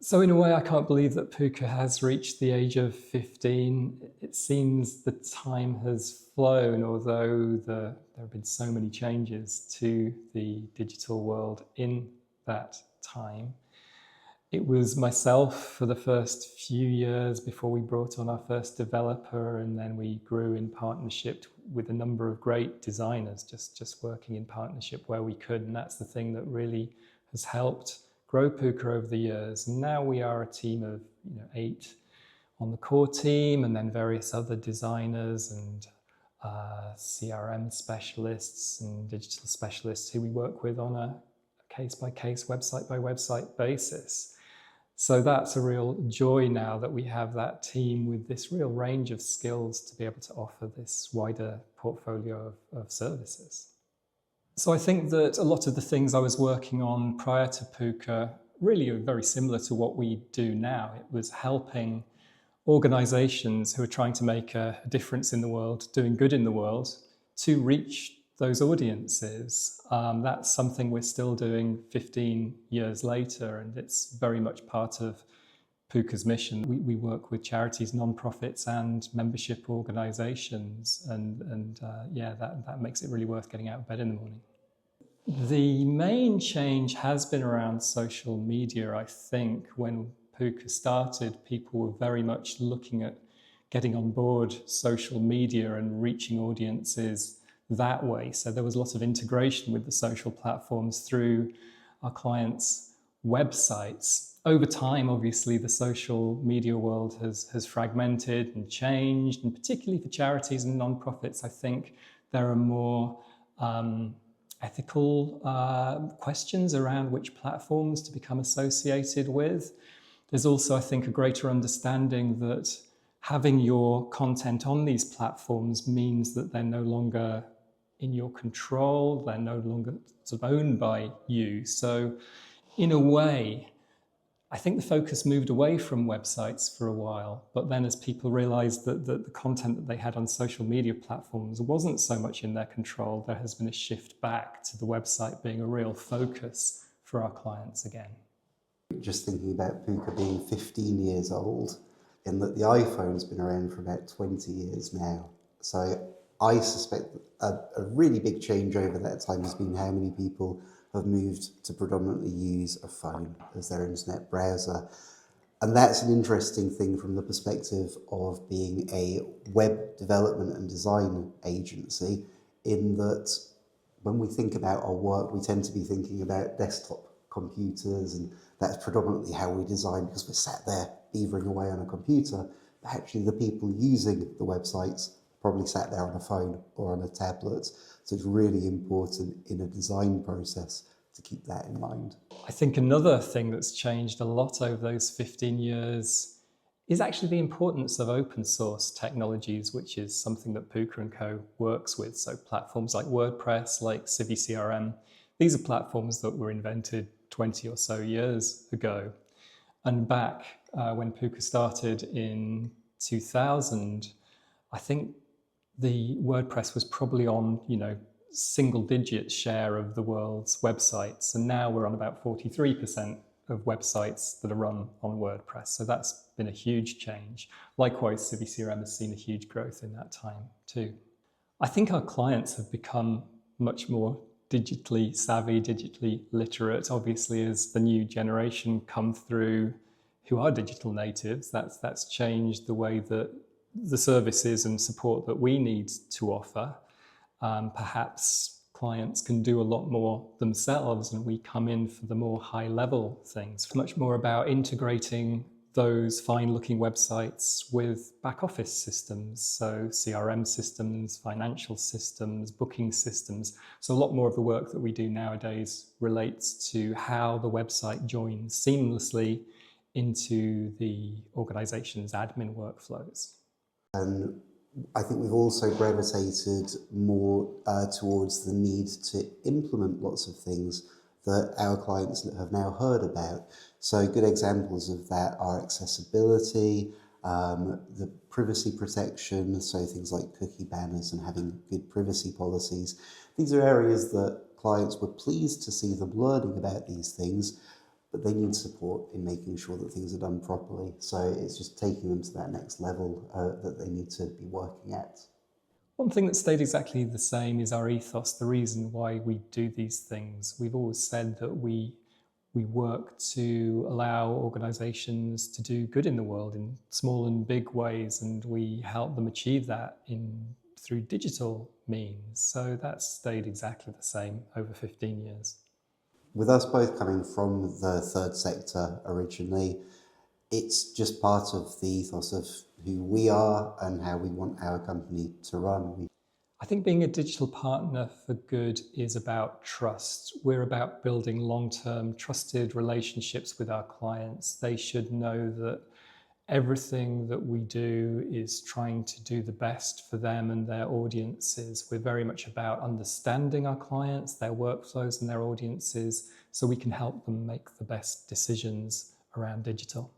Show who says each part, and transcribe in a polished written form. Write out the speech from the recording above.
Speaker 1: So in a way, I can't believe that Pooka has reached the age of 15. It seems the time has flown, although there have been so many changes to the digital world in that time. It was myself for the first few years before we brought on our first developer, and then we grew in partnership with a number of great designers, just working in partnership where we could. And that's the thing that really has helped grow Pooka over the years. And now we are a team of 8 on the core team, and then various other designers and CRM specialists and digital specialists who we work with on a case-by-case, website-by-website basis. So that's a real joy now that we have that team with this real range of skills to be able to offer this wider portfolio of services. So I think that a lot of the things I was working on prior to Pooka really are very similar to what we do now. It was helping organizations who are trying to make a difference in the world, doing good in the world, to reach those audiences. That's something we're still doing 15 years later, and it's very much part of Pooka's mission. We work with charities, non-profits and membership organizations, and that makes it really worth getting out of bed in the morning. The main change has been around social media. I think when Pooka started, people were very much looking at getting on board social media and reaching audiences that way. So there was a lot of integration with the social platforms through our clients' websites. Over time, obviously, the social media world has fragmented and changed, and particularly for charities and non-profits, I think there are more ethical questions around which platforms to become associated with. There's also, I think, a greater understanding that having your content on these platforms means that they're no longer in your control, they're no longer sort of owned by you. So in a way, I think the focus moved away from websites for a while, but then as people realized that the content that they had on social media platforms wasn't so much in their control, there has been a shift back to the website being a real focus for our clients again.
Speaker 2: Just thinking about Pooka being 15 years old, in that the iPhone's been around for about 20 years now. So I suspect a really big change over that time has been how many people have moved to predominantly use a phone as their internet browser. And that's an interesting thing from the perspective of being a web development and design agency, in that when we think about our work, we tend to be thinking about desktop computers, and that's predominantly how we design because we're sat there beavering away on a computer. But actually the people using the websites probably sat there on a phone or on a tablet. So it's really important in a design process to keep that in mind.
Speaker 1: I think another thing that's changed a lot over those 15 years is actually the importance of open source technologies, which is something that Pooka Co works with. So platforms like WordPress, like CiviCRM, these are platforms that were invented 20 or so years ago. And back when Pooka started in 2000, I think the WordPress was probably on, single-digit share of the world's websites. And now we're on about 43% of websites that are run on WordPress. So that's been a huge change. Likewise, CiviCRM has seen a huge growth in that time too. I think our clients have become much more digitally savvy, digitally literate. Obviously, as the new generation come through who are digital natives, that's changed the way that the services and support that we need to offer. Perhaps clients can do a lot more themselves, and we come in for the more high-level things. Much more about integrating those fine-looking websites with back-office systems, so CRM systems, financial systems, booking systems. So a lot more of the work that we do nowadays relates to how the website joins seamlessly into the organization's admin workflows.
Speaker 2: And I think we've also gravitated more towards the need to implement lots of things that our clients have now heard about. So good examples of that are accessibility, the privacy protection, so things like cookie banners and having good privacy policies. These are areas that clients were pleased to see them learning about these things, but they need support in making sure that things are done properly. So it's just taking them to that next level that they need to be working at.
Speaker 1: One thing that stayed exactly the same is our ethos, the reason why we do these things. We've always said that we work to allow organisations to do good in the world in small and big ways, and we help them achieve that through digital means. So that's stayed exactly the same over 15 years.
Speaker 2: With us both coming from the third sector originally, it's just part of the ethos of who we are and how we want our company to run.
Speaker 1: I think being a digital partner for good is about trust. We're about building long-term trusted relationships with our clients. They should know that everything that we do is trying to do the best for them and their audiences. We're very much about understanding our clients, their workflows and their audiences, so we can help them make the best decisions around digital.